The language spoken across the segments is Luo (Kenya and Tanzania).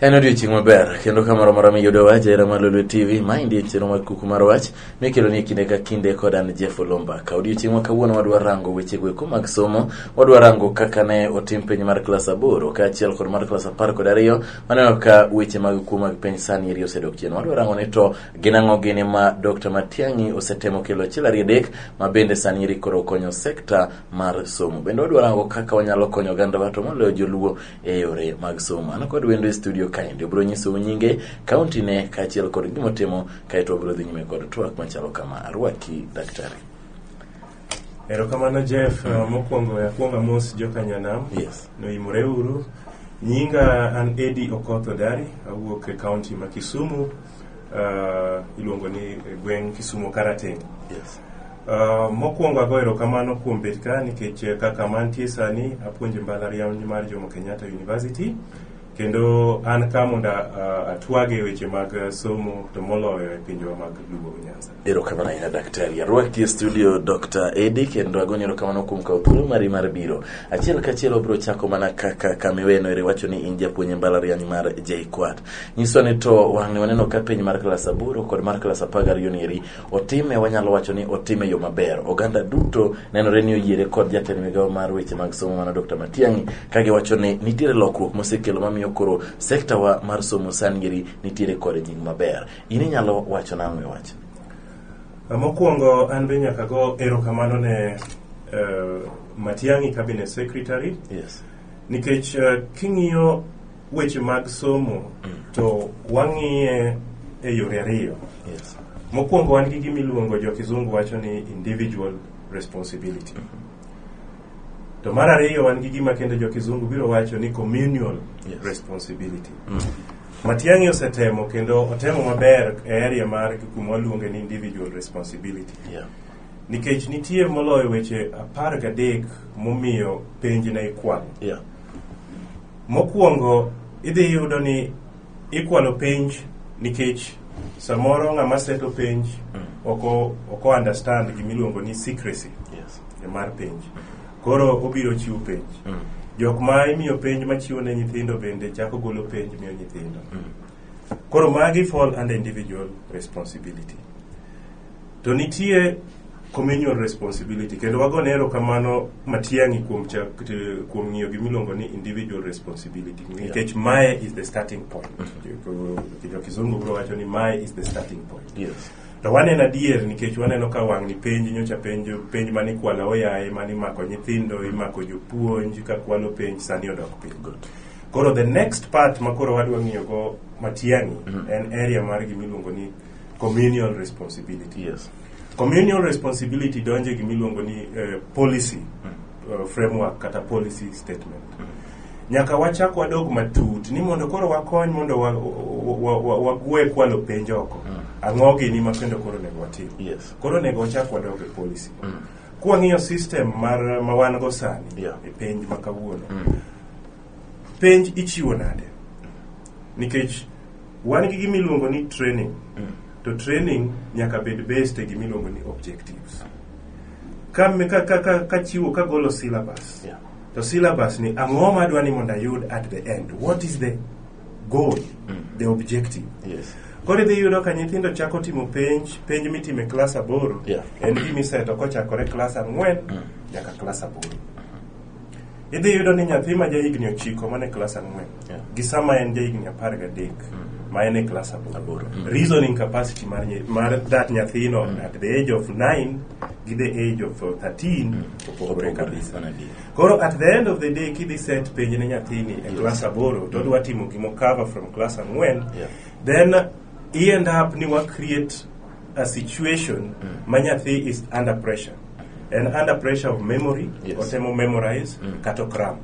En odiochieng' maber kendo kamoro moro miyudo wach era Malolwe TV. Maendi en chenro mar kuku mar wach mikelo ni kinde ka kinde kod an Jeff Olomba. Ka odiochieng' ma kawuono wadwa rango weche go mag somo, wadwa rango kaka ne otim penj mar klas 8 kaachiel kod mar klas 12 maneno ka weche mag kuo mag penj sani eri osedok chien. Wadwa rango ni to gin ang'o gini ma Dr. Matiang'i osetemo kelo achiel ariyo adek ma bende sani eri koro konyo sekta mar somo. Bende wadwa rango kaka wanyalo konyo oganda wa to moloyo joluo e yore mag somo. An kod wendo e studio kaendi obro nyiso nyinge, kaunti ne kaachiel kod gima timo kaeto obro dhi nyime kod twak machalo kama. Arwaki daktari. Erokamano Jeff, mokwongo yakwonga mos joka nyanam. Yes. No imore uru. Nyinga an Eddie Okoth Odari, awuok e kaunti ma Kisumu, iluongo ni gweng' Kisumu Karateng. Yes. Mokwongo ago erokamano kuom bet ka nikech kaka mantie sani apuonjo mbalariany mar Jomo Kenyatta University. Kendo an ka monda atwage weche mag somo to moloyo e pinjwa mag Luo Nyanza. Erokamano ahinya daktari. Arwaki e studio Dr. Eddie kendo agoni erokamano kuom kawo thuolo mari mar biro. Achiel kachiel obro chako mana kaka kamiweno ere wacho ni in japuonj mbalariany mar JKUAT. Nyiso ni to waneno ka penj mar klas 8 kod mar klas 12 ni eri otime, wanyalo wacho ni otime yo maber. Oganda duto nenore ni oyiere kod jatend migawo mar weche mag somo mana Dr. Matiang'i kage wacho ni nitiere lokruok mosekelo mamiyo koro sekta wa mar somo sani nitiere kod nying maber. Ini nyalo wacho nang'o e wach? Mokwongo an be nyaka go erokamano ne Matiang'i Cabinet Secretary. Yes. Nikech king'iyo weche mag somo to wang'iye e yore ariyo. Yes. Mokwongo wan gi gimiluongo jo kizungu wacho ni individual responsibility. To mar ariyo wan gi gima kendo jo kizungu biro wacho ni communal responsibility. Matiang'i osetemo kendo otemo maber e area mar kuma waluonge ni individual responsibility. Yeah. Nikech nitie moloyo weche 13 momiyo penj na ikwalo. Yeah. Mokwongo idhi yudo ni ikwalo penj nikech samoro ng'ama seto penj oko understand gimiluongo ni secrecy. Yes. Mar penj. Koro obiro chiwo penj. Jok ma imiyo penj machiwo ne nyithindo bende chako golo penj miyo nyithindo. Koro magi fall under individual responsibility. To nitie communal responsibility. Kendo wagone erokamano Matiang'i kuom ng'iyo gimiluongo ni individual responsibility. Nikech mae is the starting point. Jo kizungu biro wacho ni mae is the starting point. Yes. To waneno adier nikech waneno ka wang' ni penj nyocha penj mani kwala oyaye mani mako nyithindo, imako jopuonj ka kwalo penj sani odok piny. Good. Koro the next part makoro wadwa ng'iyo go Matiang'i en area mar gimiluongo ni communal responsibility. Yes. Communal responsibility donje gimiluongo ni policy framework kata policy statement. Nyaka wachak wadog matut ni mondo koro wakony mondo wagwe kwalo penj oko. Ang'o gini ma kendo koro nego watim. Yes. Koro nego wachak wadog e policy. Kwa ng'iyo system mar mawan go sani e penj ma kawuono. Penj ichiwo nade? Nikech wan gi gimiluongo ni training. To training nyaka bed based e gimiluongo ni objectives. Ka chiwo ka golo syllabus. Yeah. To syllabus ni ang'o ma dwani mondo ayud at the end? What is the goal? The objective? Yes. Koro idhi yudo ka nyithindo chako timo penj mitime klas 8. Yeah. En gimiseto kochakore klas 4 nyaka klas 8. Idhi yudo ni nyathi ma jahigni 9 mane klas 4 gi sama en jahigni 13 ma en e klas 8. Reasoning capacity mar that nyathino at the age of 9 gi the age of 13 opogore kabisa. Koro at the end of the day kidhi set penj ne nyathini e klas 8 to dwa timo gimo cover from klas 4, then he end up ni wa create a situation ma nyathi is under pressure. And under pressure of memory, otemo memorize, kato cram.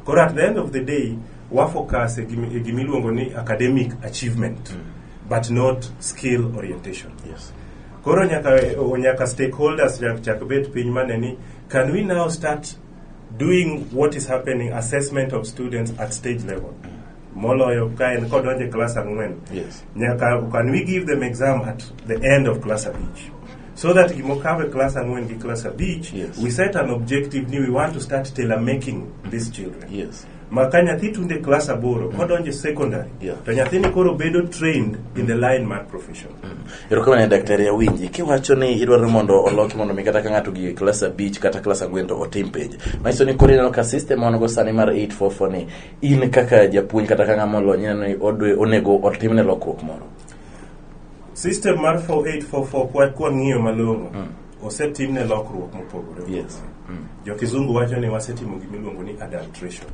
Koro at the end of the day, wa focus e gimiluongo ni academic achievement, but not skill orientation. Yes. Koro nyaka stakeholders chak bet piny maneni, can we now start doing what is happening, assessment of students at stage level? Moloyo ka en kodonje class 4. Yes. Nyaka can we give them exam at the end of class each? So that gimokave class 4 gi class each, we set an objective, we want to start tailor making these children. Yes. maka nyathi tunde class 8 kodonje secondary to nyathini koro bedo trained in the line mar profession. Erokamano daktari Awinji, kiwacho ni idwaro mondo oloki mondo mi kata ka ng'ato gi class 5 kata class 4 to otim penj. Maiso ni koro ineno ka system onogo sani mar 844 ni in kaka japuonj kata ka ng'ama olony ineno ni onego otimne lokruok moro. System mar 4844 kwa ng'iyo malong'o osetimne lokruok mopogore. Yes. Jo kizungu wacho ni wasetimo gimiluongo ni adulteration.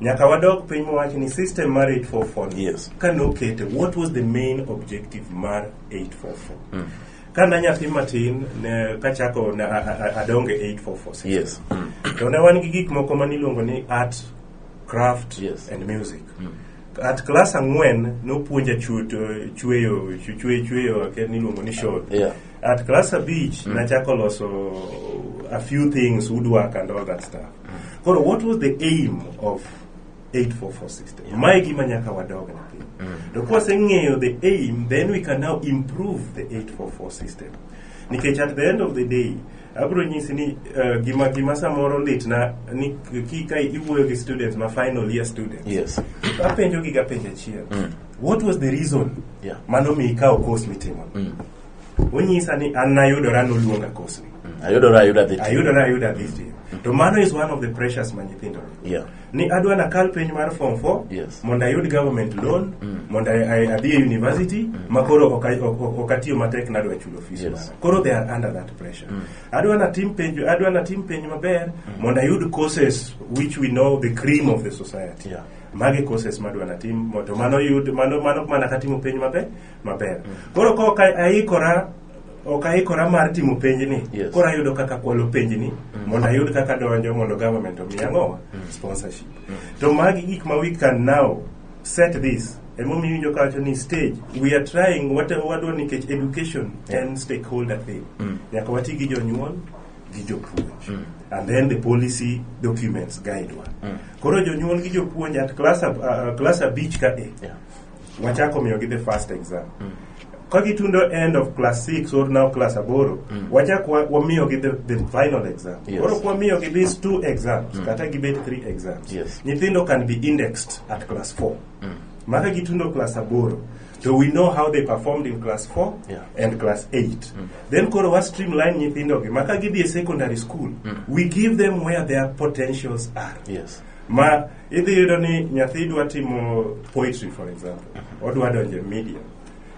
Nyaka wadog piny mowacho ni system mar 844 yes. Kanokete, what was the main objective mar 844? Kana nyathi matin ne kachako adonge 844. Yes. To ne wan gi gik moko maniluongo ni art, craft and music. At class 4 no puonja chweyo akeni luongo ni shot. At class 5 nachako loso a few things, woodwork and all that stuff. So what was the aim of 844 system? My gima nyaka wadog na piny. To kwa seng'eyo the aim, then we can now improve the 844 system. Nikech at the end of the day, abro nyisi ni gima samoro lit na ni kika iwuoyo gi students ma final year students. Yes. Apenjo gi gapenjo achiel. What was the reason? Mano mi ikawo course mitimo. Onyisa ni an nayudora noluonga course ni. Ayudora this team. To mano is one of the pressures ma nyithindo. Ni adwa na kal penj mar form 4 mondo ayud government loan mondo adhi university makoro okatiyo matek na adwa chulo fees. Koro they are under that pressure. Adwa na tim penj maber mondo ayud courses which we know the cream of the society. Magi courses madwa na tim to mano mana katimo penj maber. Koro ko okaikora mar timo penj ni koro ayudo kaka kwalo penj ni mondo ayud kaka donjo mondo government omiya ng'owa sponsorship. To magi gik ma we can now set this emomiyo winjo kawacho ni stage we are trying wadwa nikech education and stakeholder thing. Nyaka wati gi jonyuol gi jopuonj and then the policy documents guide one. Koro jonyuol gi jopuonj at class 5 ka wachako miyo gi the first exam. Kagitundo end of class 6 or now class 8 wachako wamiyo gi the final exam. Koro kwa miyo gi these 2 exams kata gibet 3 exams. Nyithindo can be indexed at class 4. Maka gitundo class 8 so we know how they performed in class 4 and class 8. Then koro wa streamline nyithindo gi maka gidhi secondary school. We give them where their potentials are. Ma idhi yudo ni nyathi dwa timo poetry for example. Odwa donje media.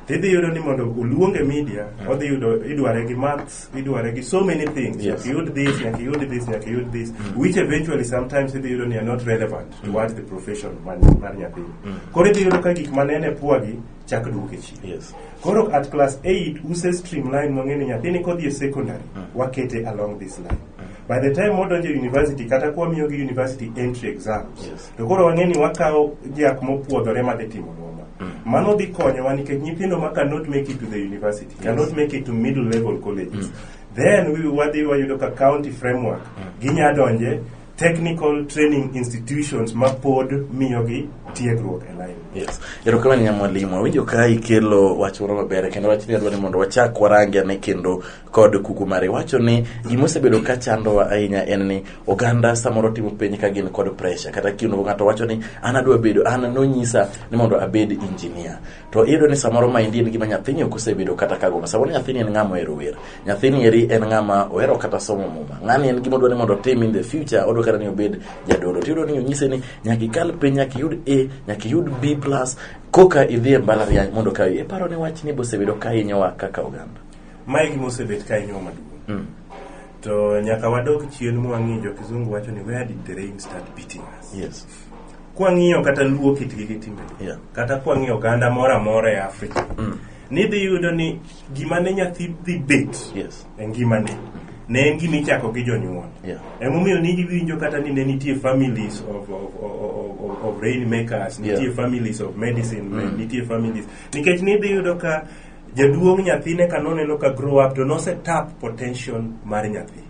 Tidhi yudo ni mondo uluonge media, odhi yudo idware gi maths, idware gi so many things. Nyaka yud this, which eventually sometimes idhi yudo ni are not relevant towards the profession mar nyathi. Koro idhi yudo ka gik manene puagi chak duke chi. Koro at class 8 use streamline mong'eni nyathini kodhi secondary wakete along this line. By the time modonje university kata kwa miyo gi university entry exams. To koro wang'eni wakawo jak mopuodhore madhi timo mano dhi konyowa nikech nyithindo ma cannot make it to the university, cannot make it to middle level colleges. Then we wadhi wayudo ka county framework ginya donje technical training institutions ma pod miyogi tiegruok e line. Erokamano nya mwalimu, awinjo ka ikelo wach moro maber kendo wach ni adwani mondo wachak warangi ane kendo kod kuku mare. Wacho ni gima osebedo ka chandowa ahinya en ni oganda samoro timo penj ka gin kod pressure kata kino ng'ato wacho ni an nonyisa ni mondo abed engineer. To iyudo ni samoro maendi en gima nyathini ok osebedo kata kago. Samoro nyathini en ng'ama ohero wer. Nyathini eri en ng'ama ohero kata somo muma. Ng'ani en gima odwani mondo tim in the future odwa kata ni obed jadolo. Tiyudo ni onyise ni nyaka ikal penj, nyaka yud A, nyaka yud B+ koka idhi e mbalariany mondo ka paro ne wach ni bosebedo ka hinyowa kaka oganda. Mae gima osebet ka hinyowa maduong'. To nyaka wadog chien mwang'iyo kizungu wacho ni where did the rain start beating us? Kwa ng'iyo kata luo kitgi gi timbe. Kata kwa ng'iyo oganda mora e Afrika. Nidhi yudo ni gima ne nyathi dhi bet. En gima ne en gima ichako gi jonyuol. Emomiyo niji winjo kata ni ne nitie families of rainmakers, nitie families of medicine, nitie families. Nikech nidhi yudo ka jaduong' nyathine kanoneno ka grow up to no se tap potential mar nyathi.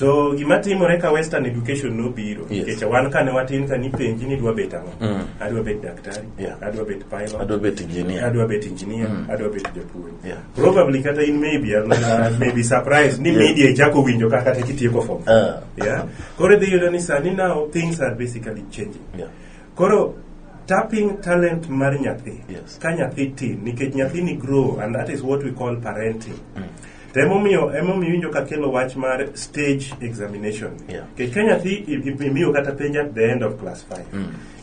To gima timore ka western education nobiro, nikech wan kane watin ka nipenji ni dwa bet ang'o, adwa bet daktari, adwa bet pilot, adwa bet engineer, adwa bet japuonj. Probably kata in maybe surprised ni media ichako winjo kaka kitieko form. Koro the yudo ni sani now things are basically changing. Koro tapping talent mar nyathi, ka nyathi tin, nikech nyathi ni grow, and that is what we call parenting. Emomiyo winjo ka kelo wach mar stage examination. Ka nyathi imiyo kata penj at the end of class 5.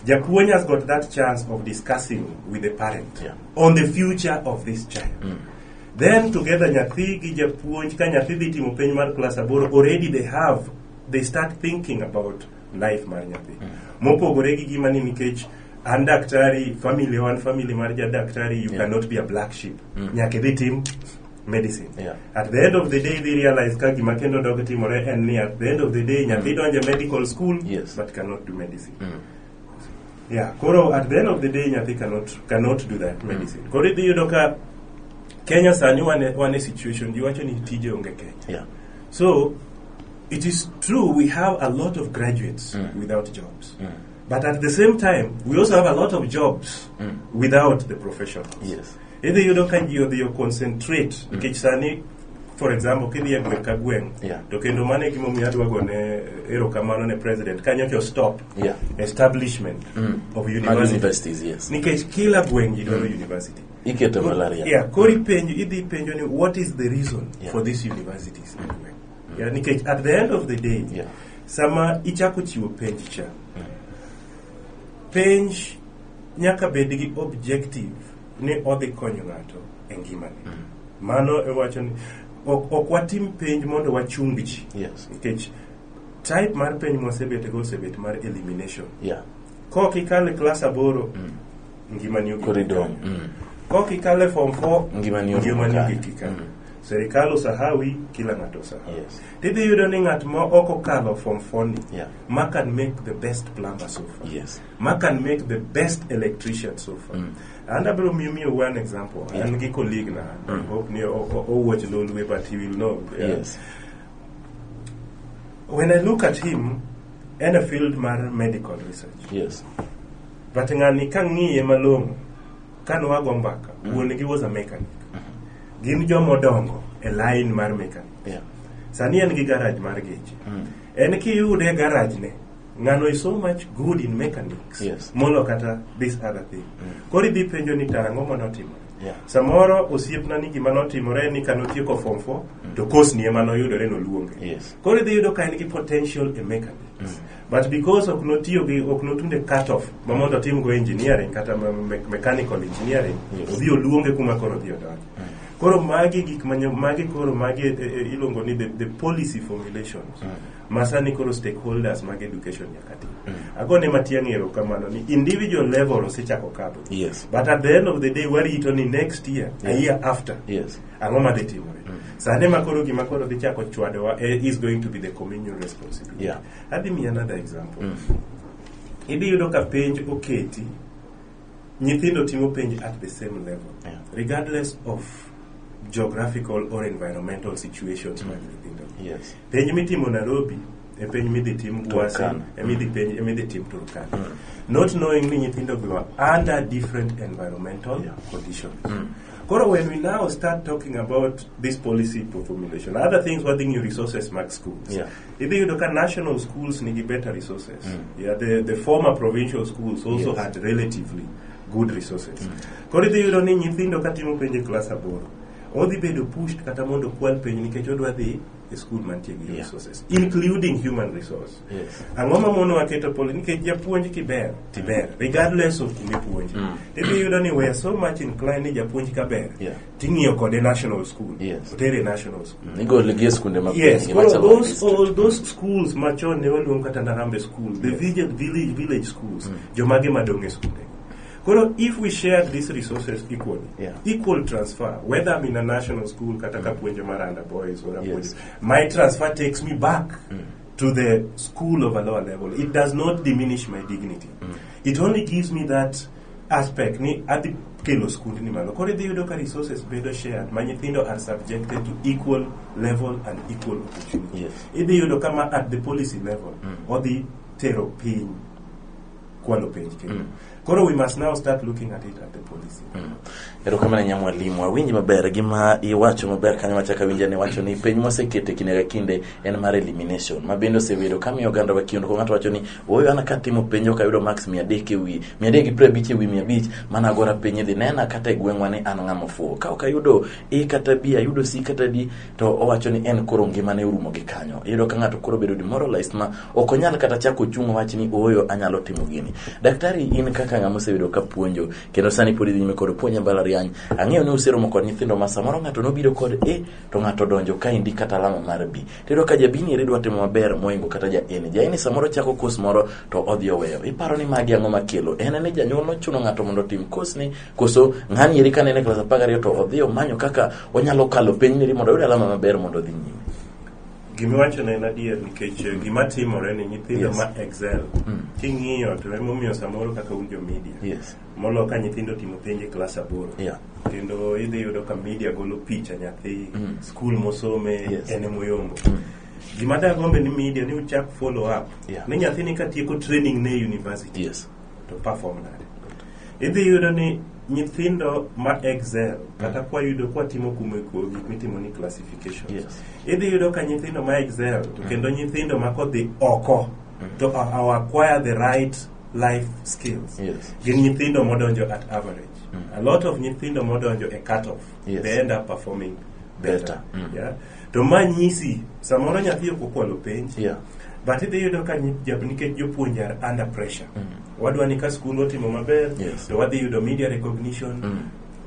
Japuonj has got that chance of discussing with the parent on the future of this child. Then together nyathi gi japuonj, ka nyathi dhi timo penj mar class 8, already they start thinking about life mar nyathi. Mopogore gi gima ni nikech an daktari, family mar daktari, you cannot be a black sheep. Nyaka dhi tim medicine. At the end of the day, they realize ka gima kendo dog timore en ni at the end of the day nyathi donje medical school but cannot do medicine. Koro at the end of the day nyathi cannot do that medicine. Koro idhi yudo ka Kenya sani one situation jiwacho ni tije onge Kenya. So it is true we have a lot of graduates without jobs. But at the same time, we also have a lot of jobs without the professionals. Either you don't concentrate, nikech sani, for example, kidhi e gweng' ka gweng', to kendo mane gimo miyadwa gone erokamano ne president, kanyo stop establishment of universities. Nikech kila gweng' idwaro university. Iketo malaria. Kori idhi penjo ni what is the reason for these universities in gweng'? Nikech at the end of the day, sama ichako chiwo penj cha, penj nyaka bed gi objective ni odhi konyo ng'ato e ngimane. Mano e wacho ni ok watim penj mondo wachung ji. Nikech type mar penj mosebet mar elimination. Kok ikale class 8 ngimani corridor. Kok ikale form 4 ngimani kika. Serikal usahawi, kila ng'ato usahawi. Tidhi yudo ni ng'at ma ok okalo form 4 ni, ma can make the best plumber so far. Ma can make the best electrician so far. And I will give you one example. And a colleague now, I hope you watch Lolwe, but he will know. When I look at him, in a field mar medical research. But ngani kangi malongo, kanwa gombaka, he was a mechanic. Gin jomodongo a line mar mechanic. Sani en gi garage mar geche. En ki yude garage ne, ngano is so much good in mechanics. Molo kata this other thing. Kori di penjo ni tarango manotimo. Samoro osiepna ni gima notimore ni kanotieko form 4 to course ni ema noyudore no luonge. Kori di yudo ka en gi potential in mechanics. But because ok notunde cut off mamondo tim go engineering kata mechanical engineering, odhi luonge kuma koro dhi odonjo. Koro magi ilongo ni the policy formulations. Masani koro stakeholders magi education yakati. Agone matiangero kamano ni individual level osechako kabo. But at the end of the day, wari ito ni next year, a year after. Angoma de timore. Sane makoro gimakoro de chako chwadewa is going to be the communal responsibility. Adi mi another example. Idi yudo ka penj oketi, nyithindo timo penj at the same level, regardless of geographical or environmental situations. Penj mitimo Nairobi, e penj midhi tim Kwasi, e midhi tim Turkana. Not knowing ni nyithindo go under different environmental conditions. Koro when we now start talking about this policy formulation, other things what new resources mark schools. If you look at national schools, need better resources. The former provincial schools also had relatively good resources. Koro you don't need nyithindo katimo penj class 8. Odi bedo pushed kata mondo kwal penj nikech odwa dhi e school mantie gi resources, including human resource. Angoma mono waketo poli nikech japuonj kiber tiber regardless of kumipuonj. Tibi yudo ni we are so much inclined ni japuonj kaber. Tingiyo kode national school. Otere national school. Nigo legi skunde mapiyo. All those schools machon ne waluongo kata Narambe school, the village schools, jomage madonge skunde. Koro if we share these resources equally, equal transfer, whether I'm in a national school, Kataka Puenja Maranda boys or my transfer takes me back to the school of a lower level. It does not diminish my dignity. It only gives me that aspect ni adhi kelo skund ni malo. Koro idhi yudo ka resources bedo shared, ma nyithindo are subjected to equal level and equal opportunity. Yes. Idhi yudo kama at the policy level odhi tero piny kwalo penj kendo. Koro we must now start looking at it at the policy. Erokamano nya mwalimu, awinji maber gima iwacho maber kanyo machaka winja ne wacho ni penj mosekete kinde ka kinde en mar elimination. Mabende osebedo kamiyo oganda wa kiondo ko ng'ato wacho ni oyo ana katimo penjo kayudo max 300 ewi 350 ewi 500 mana agora penj dhi nena kata e gweng'wa ni an ng'ama fuo. Ka ok ayudo E kata B, ayudo C kata D, to owacho ni en koro ngimane orumo gi kanyo. Iyudo ka ng'ato koro bedo demoralized ma ok onyal kata chako chung' wach ni oyo anyalo timo gini. Daktari, in kaka ng'ama osebedo ka puonjo kendo sani pod idhi nyime kod puonjo mbalariany, ang'eyo ni useromo kod nyithindo ma samoro ng'ato nobiro kod A to ng'ato donjo ka indi kata alama mar B. Tero ka jabini ere dwa timo maber moingo kata ja N. Ja N samoro chako kos moro to odhi oweyo. Iparo ni magi ang'o makelo? En ni janyuol nochuno ng'ato mondo tim kos ni koso ng'ani eri kanene klas 12 to odhi omanyo kaka onyalo kalo penj ni mondo oyud alama maber mondo odhi nyime. Gimiwacho na en adier nikech gima timore ni nyithindo ma excel king'iyo to emomiyo samoro kaka unjo media molo ka nyithindo timo penj e klas 8 kendo idhi yudo ka media golo picha nyathi school mosome en moyombo. Gima da gombe ni media ni uchak follow up ni nyathi ni katieko training ne university to perform nade. Idhi yudo ni nyithindo ma excel kata kwa yudo kwa timo kumeko gik mitimo ni classification. Idhi yudo ka nyithindo ma excel to kendo nyithindo ma kodhi oko to acquire the right life skills. Gin nyithindo modonjo at average. A lot of nyithindo modonjo e cut off they end up performing better. To manyisi samoro nyathi okwalo penj but idhi yudo ka nikech jopuonj are under pressure. Wadwa ni ka skul otimo maber to wadhi yudo media recognition,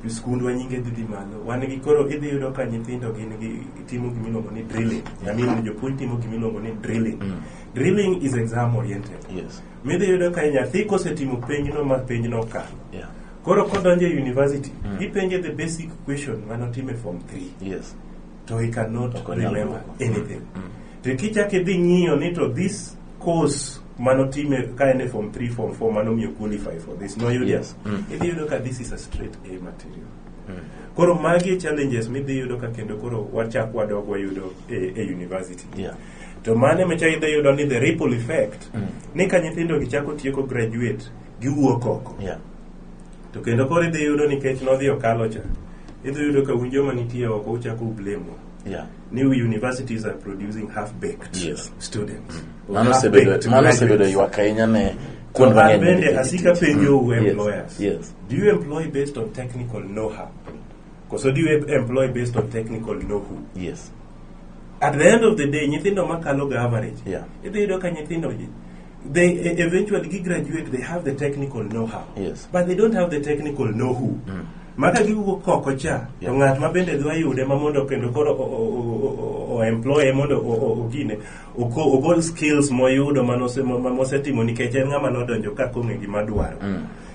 skundwa nyinge dhi malo. Wan gi koro idhi yudo ka nyithindo gin gi timo gimiluongo ni drilling. Jopuonj timo gimiluongo ni drilling. Drilling is exam oriented. Midhi yudo ka nyathi kosetimo penj no ma penj no ka koro kodonjo e university ipenje the basic question manotime form 3 to he cannot remember anything. To kichake dhi ng'iyo ni to this course manotime ka ene form 3 form 4 manomiyo qualify for this no you idhi yudo ka this is a straight A material. Koro magi challenges midhi yudo ka kendo koro wachak wadogwa yudo e university. To mane mecha idhi yudo ni the ripple effect ni ka nyithindo gichako tieko graduate giwuok oko to kendo koro idhi yudo nikech nodhi okalo cha idhi yudo ka winjo manitie oko uchako blame new universities are producing half-baked students. Mano sebedo yuakainya ne bende asika penjo employers. Do you employ based on technical know-how? So do you employ based on technical know-who? At the end of the day, nyithindo makalo ga average. Idhi yudo ka nyithindo they eventually graduate, they have the technical know-how, but they don't have the technical know-who. Maka giwuok oko cha to ng'at ma bende dwa yude ma mondo kendo koro o employ mondo ogine ogol skills moyudo mosetimo nikech en ng'ama nodonjo ka kong'e gima dwaro.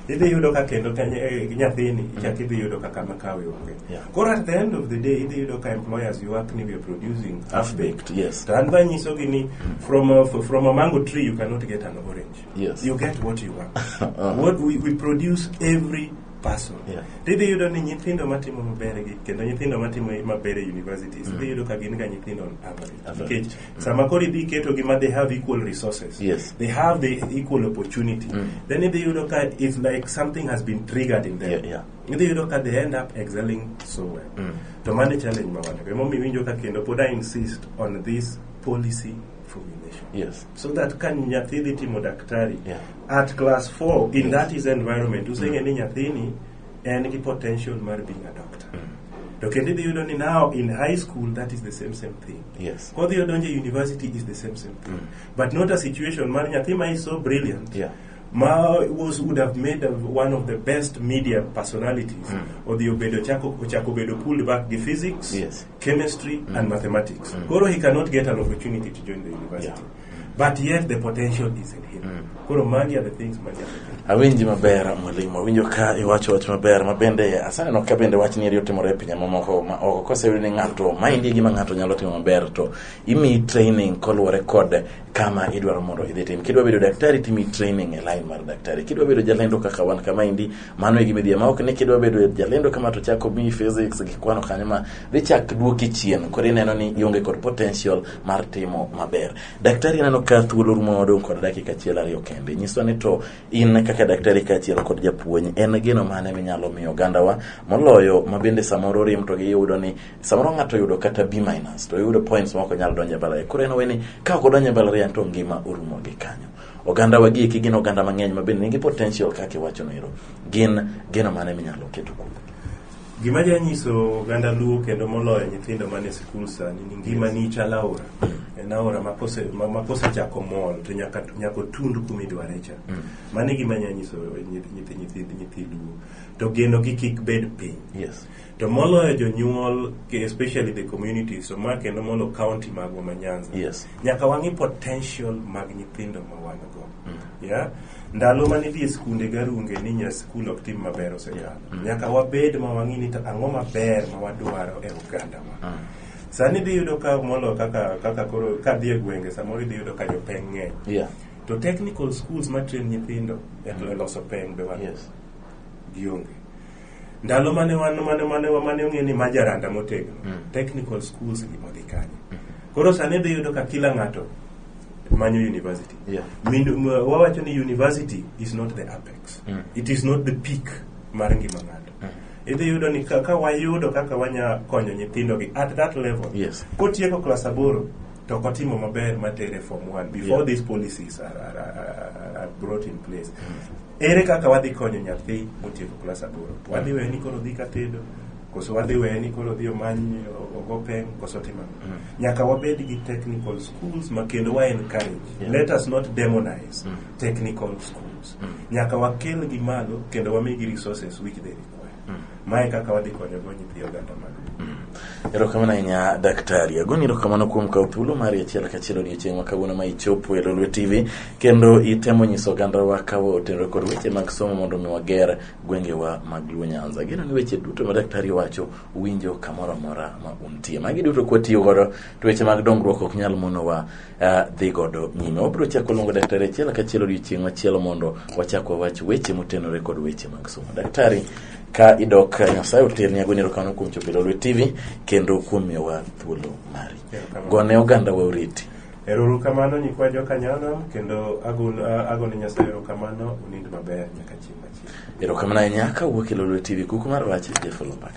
Idhi yudo ka kendo nyathini chak idhi yudo ka kama kawe onge. Koro at the end of the day idhi yudo ka employers work ni we are producing half-baked. To an ba nyiso gini from a mango tree you cannot get an orange. You get what you want. What we produce every person. Idhi yudo ni nyithindo matimo maber gi kendo nyithindo matimo maber e universities idhi yudo ka gin ga nyithindo average. Nikech sama koro idhi keto gima they have equal resources, they have the equal opportunity, then idhi yudo ka it's like something has been triggered in them. Idhi yudo ka they end up excelling so well. To mane challenge ma wan go momi winjo ka kendo pod I insist on this policy formulation. So that kan nyathi dhi timo daktari at class 4 in that is environment usenge ni nyathini en gi potential mar being a doctor. To kendo dhi yudo ni now in high school that is the same thing. Kodhi odonje university is the same thing. But not a situation mar nyathi ma is so brilliant would have made one of the best media personalities or the obedo chako bedo pulled back the physics, chemistry and mathematics. Koro he cannot get an opportunity to join the university. but yet the potential is in him. Koro magi are the things magi awinji maber mwalimu, awinjo ka iwacho wach maber mabende asaneno ka bende wach ni otimore e pinje mamoko ma oko koseyudo ni ng'ato maindi gima ng'ato nyalo timo maber to imi training koluwore kod kama idwaro mondo idhi tim. Kidwa bedo daktari timi training e line mar daktari. Kidwa bedo jalendo kaka wan kama indi mano e gima idhi ma ok ni kidwa bedo jalendo kama to chako mi physics gi kwano kanyo ma dhi chak duoki chien koro ineno ni ionge kod potential mar timo maber. Daktari neno ka thuolo rumo modong kod dakika 1-2 kende. Nyiso ni to in kaka daktari kaachiel kod japuonj en gino mane minyalo miyo ogandawa moloyo mabende samoro rim to giyudo ni samoro ng'ato yudo kata B- to yudo points moko nyalo donjo e mbalariany. Koro en weni ka ok odonjo e mbalariany to ngima orumo gi kanyo. Oganda wa gieki gin oganda mang'eny mabende nigi potential kaka iwacho noero. Gino mane minyalo keto kuom gima janyiso oganda Luo kendo moloyo nyithindo mane skul sani ni ngima ni chala aora. En aora ma kose chako mol to nyaka tund kumidware cha. Mane gima nyanyiso nyithi Luo. To geno gi kik bed piny. Yes. To moloyo jonyuol, especially the community, so ma kendo molo county magwa ma Nyanza. Yes. Nyaka wangi potential mag nyithindo ma wan go. Yeah. Ndalo mane dhi skunde garunge ni nya skul ok tim maber osekalo. Nyaka wabed ma wangi ni ang'o maber ma wadwaro e oganda wa. Sani dhi yudo ka molo kaka koro ka dhi e gwenge samoro dhi yudo ka jopeng ng'eny. Yeah. To technical schools ma train nyithindo e loso peng be wan. Yes. Gionge. Ndalo mane ong'e ni majaranda motegno. Technical schools gi modhi kanyo. Koro sani dhi yudo ka kila ng'ato manyo university. Yeah. Wawacho ni university is not the apex. It is not the peak mar ngima ng'ato. Idhi yudo ni ka wayudo kaka wanya konyo nyithindo gi at that level. Yes. Kotieko class 8 to kotimo maber matere form 1 before these policies are brought in place. Ere kaka wadhi konyo nyathi motieko class 8? Wadhi we ni koro dhi katedo, koso wadhi we ni koro dhi omany ogopeng, koso timo. Nyaka wabed gi technical schools ma kendo wa encourage. Let us not demonize technical schools. Nyaka wakel gi malo kendo wamigi resources which they require. Mae kaka wadhi konyo go nyithi oganda mag. Erokamano ahinya daktari. Agoni erokamano kuom kawo thuolo mari achiel kachiel odiochieng' ma kawuono ma ichopo e Lolwe TV kendo itemo nyiso oganda wa kawo otenore kod weche mag somo mondo mi wager gwengewa mag Luo Nyanza. Gino ni weche duto ma daktari wacho winjo kamoro amora ma untie. Magi duto kwatiyo godo to weche mag dongruok ok nyal monowa dhi godo nyime. Wabiro chako luongo daktari achiel kachiel odiochieng' machielo mondo wachak wach weche motenore kod weche mag somo. Daktari ka idok Nyasaye oterni agoni erokamano kuom chopo e Lolwe TV kendo kuom miyowa thuolo mari. Gone oganda wa oriti. Erokamano nyikwa joka Nyanam kendo agone Nyasaye erokamano unind maber nyaka chieng' machielo. Erokamano ahinya ka wuok e Lolwe TV kuku mar wach Jeff Lomba.